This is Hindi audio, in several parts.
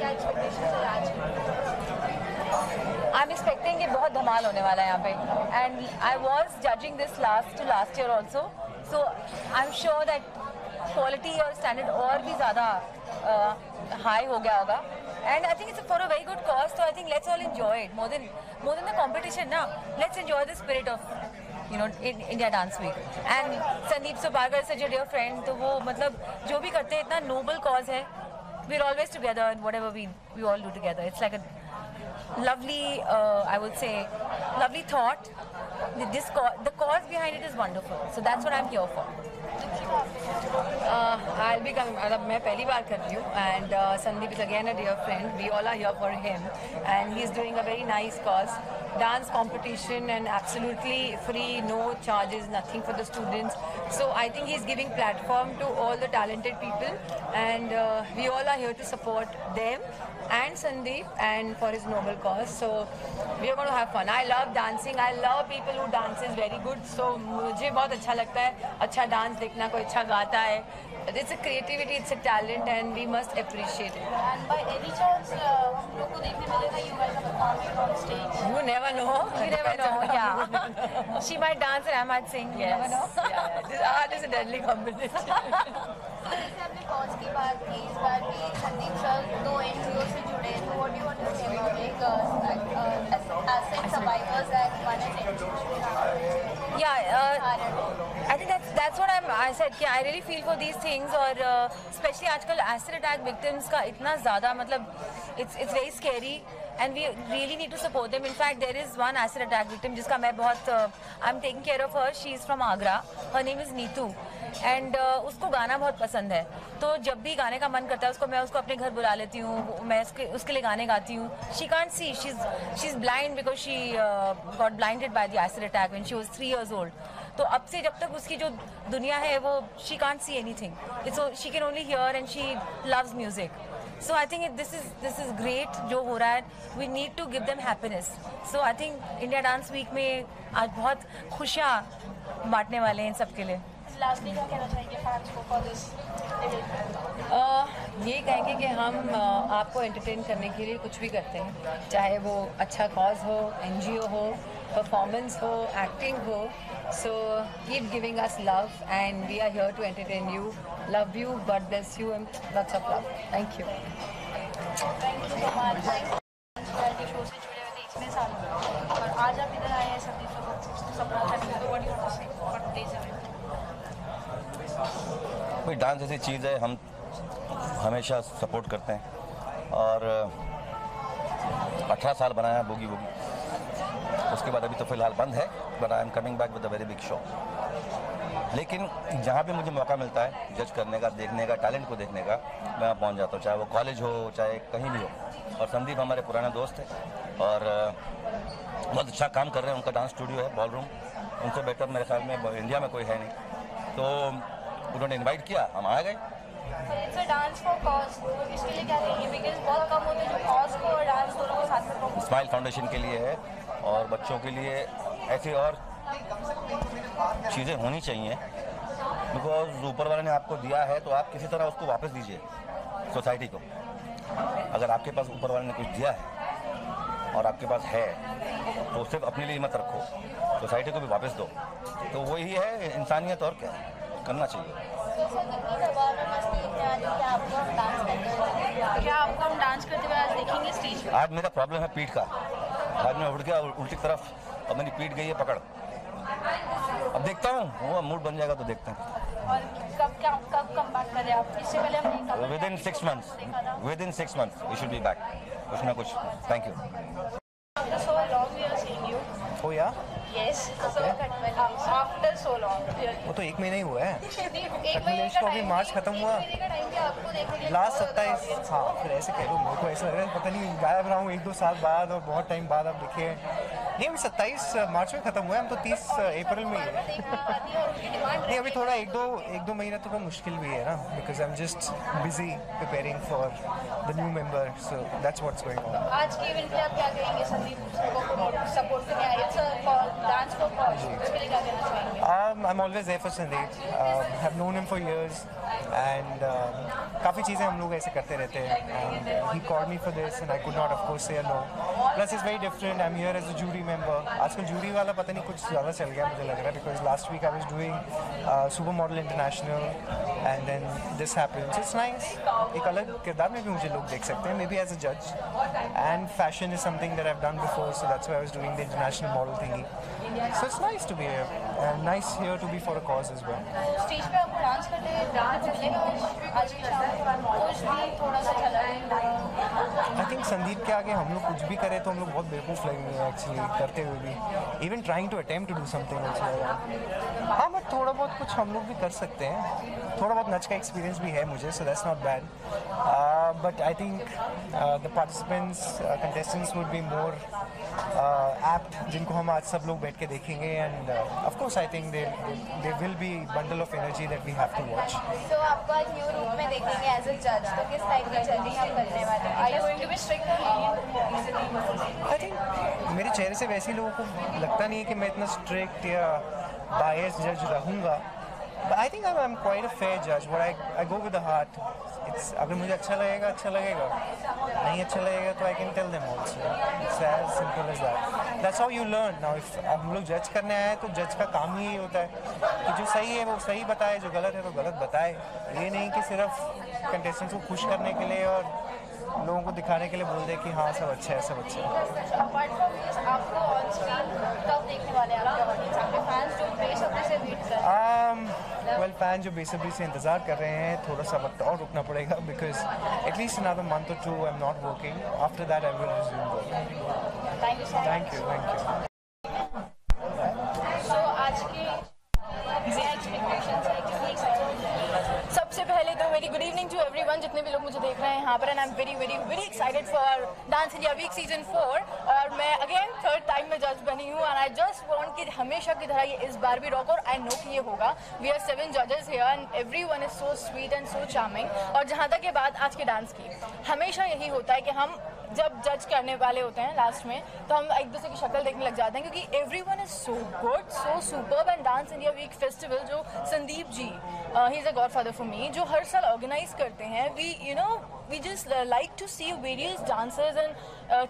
क्या एक्सपेक्टेशंस है आज की? आई एम एक्सपेक्टिंग कि बहुत धमाल होने वाला है यहाँ पे, and I was judging this last year also, so I am sure that quality और स्टैंडर्ड और भी ज़्यादा हाई हो गया होगा, and I think it's for a very good cause, तो I think let's all enjoy it more than the competition ना, let's enjoy the spirit of India dance week. And Sandeep Suparkar से जो डियर फ्रेंड, तो वो मतलब जो भी करते हैं इतना नोबल कॉज है, we are always together, whatever we all do together, it's like a lovely, I would say, lovely thought. The cause behind it is wonderful. So that's what I'm here for. I'll be coming. मैं पहली बार कर रही हूँ, and Sandeep is again a dear friend. We all are here for him, and he's doing a very nice cause. Dance competition and absolutely free, no charges, nothing for the students. So I think he's giving platform to all the talented people, and we all are here to support them and Sandeep and for his noble cause. So we are going to have fun. I love dancing. I love people who dances very good. So मुझे बहुत अच्छा लगता है अच्छा डांस देखना, कोई अच्छा गाता है. It's a creativity, it's a talent, and we must appreciate it. And by any chance हम लोग को देखने मिलेगा you guys are performing on stage? You never know. You never know. Yeah. She might dance and I might sing. You never know. Yeah. This art is a deadly combination. जैसे आपने कॉज की बात की, इस बार भी संदीप सर 2 NGO से जुड़े, तो what do you want to say about asset survivors and one is Yeah. I think that's what I said कि I really feel for these things, और especially आजकल acid attack victims का इतना ज़्यादा मतलब it's very scary and we really need to support them. In fact, there is one acid attack victim जिसका मैं बहुत I'm taking care of her. She is from Agra. Her name is Neetu. And उसको गाना बहुत पसंद है, तो जब भी गाने का मन करता है मैं उसको अपने घर बुला लेती हूँ, मैं उसके लिए गाने गाती हूँ. She can't see, she is blind because she got blinded by the acid attack when she was 3 years old. तो अब से जब तक उसकी जो दुनिया है वो she can't see anything, it's she can only here and she loves music. So I think this is great जो हो रहा है. We need to give them happiness. So I think India Dance Week में आज बहुत खुशियाँ बांटने वाले हैं इन सब के लिए. लास्टली क्या कहना चाहिए फैंस को फॉर दिस इवेंट? ये कहेंगे कि हम आपको एंटरटेन करने के लिए कुछ भी करते हैं, चाहे वो अच्छा कॉज हो, NGO हो, परफॉर्मेंस हो, एक्टिंग हो. So keep giving us love and we are here to entertain you. Love you, God bless you and lots of love. Thank you. Thank you so much. Reality show से जुड़े हुए थे इतने साल, और आज आप इधर आए हैं संदीप सपोर्ट करने, तो what do you want to say for today's event? कोई डांस ऐसी चीज़ है हम हमेशा सपोर्ट करते हैं, और 18 साल बनाया बूगी वूगी, उसके बाद अभी तो फिलहाल बंद है, but I am coming back with a very big show. लेकिन जहाँ भी मुझे मौका मिलता है जज करने का, देखने का, टैलेंट को देखने का, मैं वहाँ पहुँच जाता हूँ, चाहे वो कॉलेज हो चाहे कहीं भी हो. और संदीप हमारे पुराने दोस्त हैं और बहुत अच्छा काम कर रहे हैं. उनका डांस स्टूडियो है, बॉल रूम, उनसे बेटर मेरे ख्याल में इंडिया में कोई है नहीं. तो उन्होंने इनवाइट किया, हम आ गए. It's a dance for cause, इसके लिए क्या कहेंगे? बिकॉज बहुत कम होते हैं जो कॉज को और डांस दोनों को साथ में प्रमोट. स्माइल फाउंडेशन के लिए है, और बच्चों के लिए ऐसी और चीज़ें होनी चाहिए, बिकॉज ऊपर वाले ने आपको दिया है तो आप किसी तरह उसको वापस दीजिए सोसाइटी को. अगर आपके पास ऊपर वाले ने कुछ दिया है और आपके पास है तो सिर्फ अपने लिए मत रखो, सोसाइटी को भी वापस दो. तो वही है इंसानियत, और क्या करना चाहिए. क्या आपको हम डांस करते हुए आज देखेंगे स्टेज पे? आज मेरा प्रॉब्लम है पीठ का. आज मैं उठ गया उल्टी तरफ और मेरी पीठ गई है पकड़. अब देखता हूँ, वो मूड बन जाएगा तो देखते हैं. और कब कम बैक करें आप? इससे पहले हम within 6 months, within 6 months we should be back, कुछ ना कुछ. Thank you. so long we are seeing you. Oh yeah? Yes. So after so long. वो तो 1 महीना ही हुआ है. एक महीने का अभी मार्च खत्म हुआ. टाइम पे आपको देखने लास्ट 27. हाँ, फिर ऐसे कह लो, मेरे को ऐसा लग रहा है पता नहीं गायब रहा हूँ 1-2 साल बाद, और बहुत टाइम बाद आप दिखे. नहीं अभी 27 मार्च में ख़त्म हुआ है, हम तो 30 अप्रैल में ही है। नहीं अभी थोड़ा एक दो महीना थोड़ा मुश्किल भी है ना, because I am just busy preparing for the new member, so that's what's going on. आज के इवेंट पे आप क्या कहेंगे संदीप को सपोर्ट करने आए? It's a dance for cause, उसके लिए क्या कहना चाहेंगे? I'm always there for Sandeep. Have known him for years, and काफ़ी चीज़ें हम लोग ऐसे करते रहते हैं. And he called me for this, and I could not, of course, say no. Plus, it's very different. I'm here as a jury member. आजकल jury वाला पता नहीं कुछ ज़्यादा चल गया मुझे लग रहा है, because last week I was doing Supermodel International, and then this happened. So it's nice. एक अलग किरदार में भी मुझे लोग देख सकते हैं, maybe as a judge. And fashion is something that I've done before, so that's why I was doing the international model thingy. So it's nice to be here, and nice here to be for a cause as well. Stage पे आपको डांस करते हुए डांस मिलेगा आज की शाम, कुछ भी थोड़ा सा चला I think संदीप के आगे हम लोग कुछ भी करें तो हम लोग बहुत बेवकूफ़ लगेंगे एक्चुअली करते हुए भी, even trying to attempt to do something also. हाँ बट थोड़ा बहुत कुछ हम लोग भी कर सकते हैं, थोड़ा बहुत नच का एक्सपीरियंस भी है मुझे, so that's not bad. But I think the participants, contestants would be more apt, जिनको हम आज सब लोग बैठ के देखेंगे, and of course I think they will be bundle of energy that we have to watch. तो आपको आज न्यू रूप में देखेंगे एज अ जज, तो किस टाइप की जजिंग आप करने वाले हैं? Are you going to be strict or lenient? I think मेरे चेहरे से वैसे ही लोगों को लगता नहीं है कि मैं इतना स्ट्रिक्ट या बायस जज रहूँगा. But I think I'm quite a fair judge. What I go with the heart. It's अगर मुझे अच्छा लगेगा, नहीं अच्छा लगेगा तो I can tell them also. It's as simple as that. That's how you learn. Now if हम लोग जज करने आए तो जज का काम ही यही होता है कि जो सही है वो सही बताए, जो गलत है तो गलत बताए. ये नहीं कि सिर्फ कंटेस्टेंट्स को खुश करने के लिए और लोगों को दिखाने के लिए बोल दे कि हाँ सब अच्छा है, सब अच्छा है. अपार्ट फ्रॉम दिस आपको ऑन स्क्रीन कब देखने वाले हैं आपके ऑडियंस, आपके फैंस जो बेसब्री से वेट कर रहे हैं? वेल फैन जो बेसब्री से इंतज़ार कर रहे हैं, थोड़ा सा वक्त और रुकना पड़ेगा, because at least another month or 2 I'm not working. After that I will resume work. Thank you so much. Thank you. So आज के एक्सपेक्टेशंस है कितनी एक्साइटेड? सबसे पहले तो very good evening to everyone, जितने भी लोग मुझे देख रहे हैं यहाँ पर, and I am very very very excited for dance India week season 4. और मैं अगेन थर्ड टाइम में जज बनी हूँ, एंड आई जस्ट वांट कि हमेशा की तरह ये इस बार भी रॉक, और आई नो कि ये होगा. वी आर 7 जजेस here and everyone is so sweet and so charming. और जहाँ तक ये बात आज के डांस की, हमेशा यही होता है कि हम जब जज करने वाले होते हैं लास्ट में, तो हम एक दूसरे की शक्ल देखने लग जाते हैं, क्योंकि everyone is so good, so superb. And dance India week festival जो Sandeep ji, he is a godfather for me, जो हर साल ऑर्गेनाइज करते हैं, we just like to see various dancers and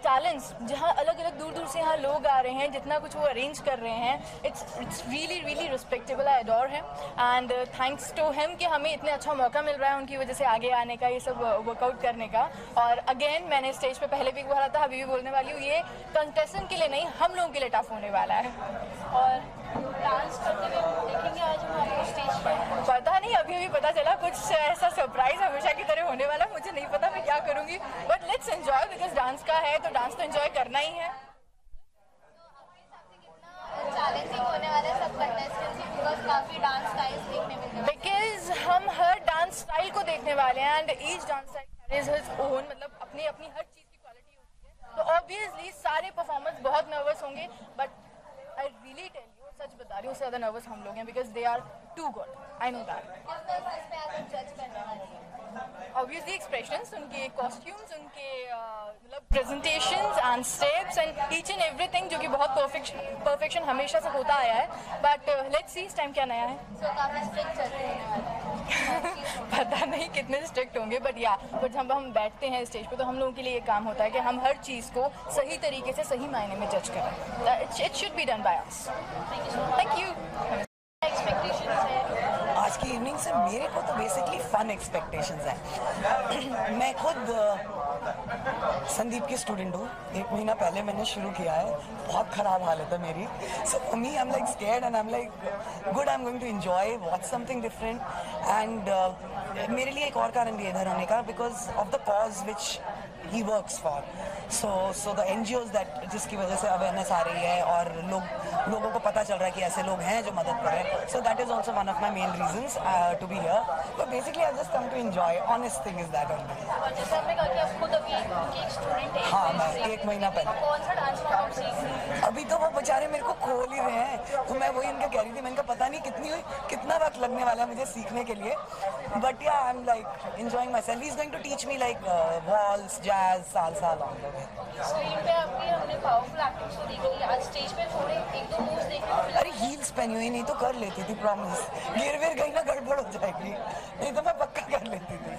talents, जहाँ अलग अलग दूर दूर से यहाँ लोग आ रहे हैं, जितना कुछ वो अरेंज कर रहे हैं, it's really really respectable. I adore him and thanks to him कि हमें इतना अच्छा मौका मिल रहा है उनकी वजह से आगे आने का, ये सब वर्कआउट करने का. और अगेन मैंने स्टेज पे पहले भी बोला था, अभी भी बोलने वाली हूँ, ये कंटेस्टेंट के लिए नहीं, हम लोगों के लिए टफ होने वाला है. और डांस करते हुए देखेंगे आज हम आपको स्टेज पे? पता नहीं, अभी पता चला, कुछ ऐसा सरप्राइज हमेशा की तरह होने वाला. मुझे नहीं पता मैं क्या करूँगी, but let's enjoy, because dance का है तो डांस तो एंजॉय करना ही है. चैलेंजिंग होने वाले सब कंटेस्टेंट्स, बिकॉज काफी डांस स्टाइल्स देखने मिलते हैं. बिकॉज हम हर डांस स्टाइल को देखने वाले हैं, and each dance style carries his own, मतलब अपनी अपनी हर चीज़ की क्वालिटी होती है. तो ऑब्वियसली सारे परफॉर्मर्स बहुत नर्वस होंगे, but I really tell you, सच बता रही हूँ, उससे ज़्यादा नर्वस हम लोग हैं, because they are too good. I know that. किस बेसिस पे आप जज करने वाले हैं? ऑब्वियसली एक्सप्रेशंस, उनके कॉस्ट्यूम्स, उनके मतलब presentations and steps and each and everything, जो कि बहुत परफेक्शन हमेशा से होता आया है. बट लेट्स सी इस टाइम क्या नया है. सो काफी स्ट्रिक्ट जज होने वाले हैं. पता नहीं कितने स्ट्रिक्ट होंगे, बट जब हम बैठते हैं स्टेज पे तो हम लोगों के लिए ये काम होता है कि हम हर चीज़ को सही तरीके से सही मायने में जज करें. It should be done by us. Thank you. Expectations है आज की इवनिंग से मेरे को तो बेसिकली फन एक्सपेक्टेशंस हैं. मैं खुद संदीप की स्टूडेंट हूँ. 1 महीना पहले मैंने शुरू किया है. बहुत ख़राब हालत है मेरी. So for me I am like scared and I am like good. I am going to enjoy, watch something different. And मेरे लिए एक और कारण भी इधर आने का, because of the cause which he works for. So the NGOs that जिसकी वजह से अवेयरनेस आ रही है और लोगों को पता चल रहा है कि ऐसे लोग हैं जो मदद कर रहे हैं. So that is also one of my main reasons. to be here. But basically, I just come to enjoy. Honest thing is that only. और जैसे आपने कहा कि आप खुद अभी उनके एक स्टूडेंट हैं, हाँ, मैं 1 महीना पहले। कौन सा डांस फॉर्म आप सीख रहे हैं? अभी तो वो बेचारे मेरे को खोल ही रहे हैं, तो मैं वही उनका कह रही थी, मैंने कहा पता नहीं कितना वक्त लगने वाला है मुझे सीखने के लिए, but yeah I am like enjoying myself. He is going to teach me like waltz, jazz, salsa along the way. Screen पे आपकी हमने पावरफुल एक्टिंग तो देखी है, आज स्टेज पे थोड़े 1-2 मूव्स देखने को मिला. अरे हील्स पहनी हुई नहीं तो कर लेती थी, प्रॉमिस. गिर विर गई ना गड़बड़ हो जाएगी, नहीं तो मैं पक्का कर लेती थी.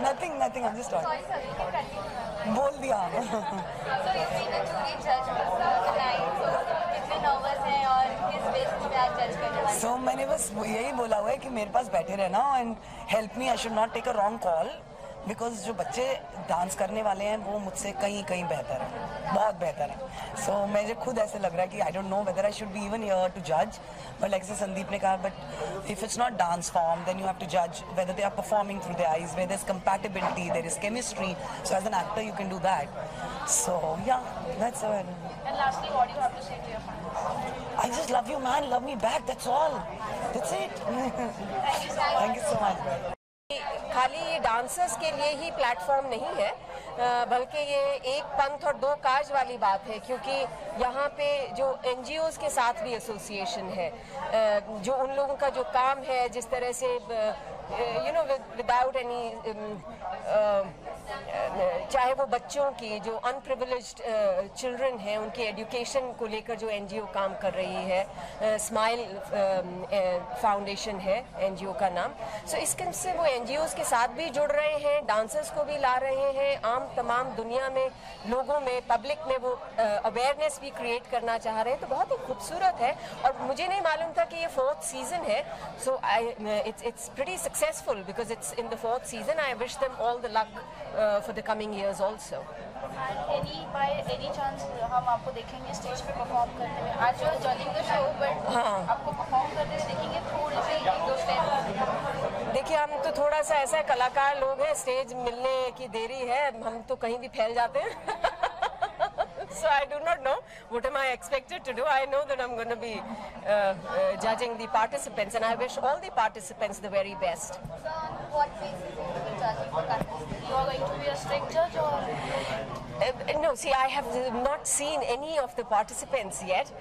Nothing I am just sorry sir, you can continue. बोल दिया. So you've been a jury judge tonight, so कितने नर्वस हैं और किस बेसिस पे आप जज करने वाले? सो मैंने बस यही बोला हुआ है कि मेरे पास बैठे रहना and help me. I should not take a wrong call, because जो बच्चे डांस करने वाले हैं वो मुझसे कहीं बेहतर है, बहुत बेहतर है. सो मुझे खुद ऐसे लग रहा है कि I don't know whether I should be even here to जज, बट लाइक से संदीप ने कहा, but if it's not dance form then you have to जज whether they are performing through their eyes, where there is compatibility, there is chemistry. So as an actor you can do that. So yeah that's it. And lastly, what do you have to say to your fans? I just love you, man. Love me back. That's all. That's it. Thank you so much. खाली ये डांसर्स के लिए ही प्लेटफॉर्म नहीं है, बल्कि ये एक पंथ और 2 काज वाली बात है, क्योंकि यहाँ पे जो NGOs के साथ भी एसोसिएशन है, जो उन लोगों का जो काम है, जिस तरह से विदाउट एनी चाहे वो बच्चों की जो अनप्रिविलेज्ड चिल्ड्रन हैं उनकी एजुकेशन को लेकर जो NGO काम कर रही है, स्माइल फाउंडेशन है NGO का नाम. सो इसके से वो NGOs के साथ भी जुड़ रहे हैं, डांसर्स को भी ला रहे हैं, आम तमाम दुनिया में लोगों में, पब्लिक में वो अवेयरनेस भी क्रिएट करना चाह रहे हैं. तो बहुत ही खूबसूरत है और मुझे नहीं मालूम था कि ये 4th सीजन है. सो it's pretty successful because it's in the 4th season. I wish them all the luck for the coming years also. And by any chance हम आपको देखेंगे स्टेज पे परफॉर्म करते हुए? आज जो जजिंग द शो, बट आपको परफॉर्म करते हुए देखेंगे थोड़ी सी 1-2 स्टेप. देखिए, हम तो थोड़ा सा ऐसा कलाकार लोग हैं, स्टेज मिलने की देरी है, हम तो कहीं भी फैल जाते हैं. So I do not know what am I expected to do. I know that I'm going to be judging the participants, and I wish all the participants the very best. So on what basis you will be judging the contest? You are going to be a strict judge or? No, see, I have not seen any of the participants yet,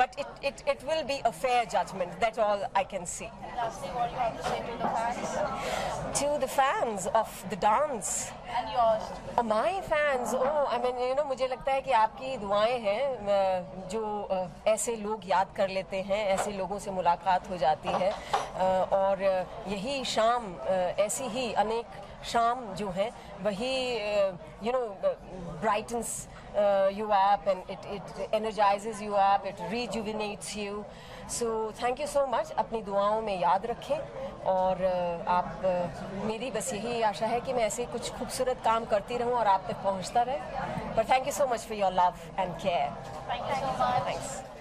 but it will be a fair judgment. That's all I can see. Lastly, what do you have to say to the fans? To the fans of the dance. And yours? Oh, my fans, I mean, मुझे लगता है कि आपकी दुआएं हैं जो ऐसे लोग याद कर लेते हैं, ऐसे लोगों से मुलाकात हो जाती है, और यही शाम, ऐसी ही अनेक शाम जो है वही brightens you up and it energizes you up, it rejuvenates you. So thank you so much. अपनी दुआओं में याद रखें, और आप मेरी बस यही आशा है कि मैं ऐसे कुछ खूबसूरत काम करती रहूं और आप तक पहुंचता रहे. But thank you so much for your love and care. Thank you so much. Thanks.